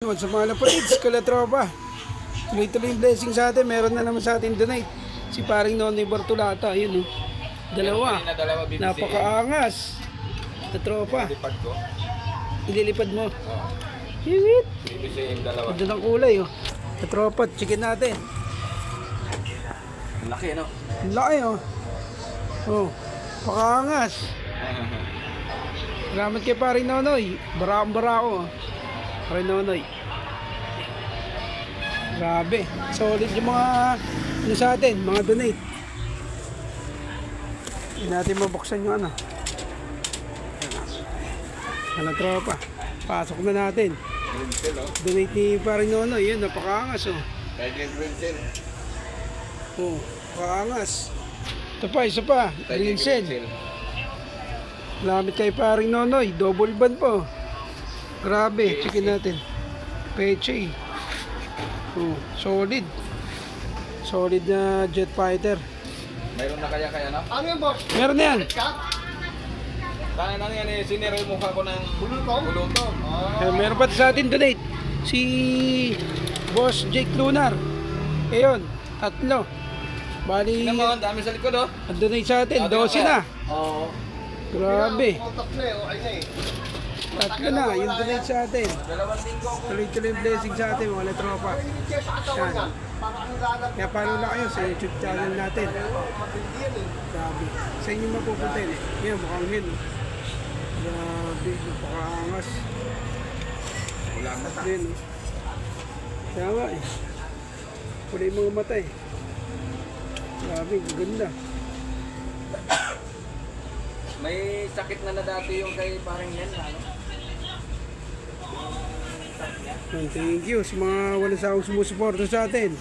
Sa mga napatids, kalatropa. Tuloy-tuloy yung blessing sa atin. Meron na naman sa atin donate. Si paring Nonoy Bartolata. Ayun o. Dalawa. Napakaangas. Na tropa. Lipad ko. Ililipad mo. Oo. Hiwit. Bibisi yung dalawa. Ganda ng kulay o. Na tropa. Chicken natin. Ang laki, no? Ang laki o. Oh. Pakaangas. Salamat kay paring Nonoy. Barakang-barako. Paring Nonoy. Grabe. Solid yung mga ano sa atin, mga donate. Hindi natin mabuksan yung ano. Ano tropa. Pasok na natin. Grincel, oh. Donate ni paring Nonoy. Yun, napakaangas oh. Tiger Grincel. Oh, napakaangas. Ito pa, isa pa. Grincel. Lamit kay paring Nonoy. Double band po. Grabe, chicken natin. Peche. Oh, solid. Solid na jet fighter. Mayroon na kaya, no? Ano yan, boss? Meron na yan. Kaya na yan, sinira yung mukha ko ng bulutong. Meron pa sa atin donate. Si Boss Jake Lunar. Ayun, tatlo. Bali, Tingnan mo, ang dami sa likod, oh. ang donate sa atin, 12 na. Oo. Grabe. Contact na eh, okay na eh. Tatlo na, yung donate sa atin. 2 linggo ako. Tuloy-tuloy yung blessing sa atin, mga letropa. Sa katawan Yan. yan. Para ang lalag. Kaya follow na kayo sa YouTube channel natin. Matindi yan eh. Grabe. Sa inyo mapupunta yun eh. Yan, mukhang yun. Oh. Grabe, napakaangas. Wala na. Din, oh. Kaya nga eh. Pula yung mga mata eh. Grabe, ganda. May sakit na dati yung kay parang yan, ano? Thank you sa mga walang sawang sumusuporta sa atin.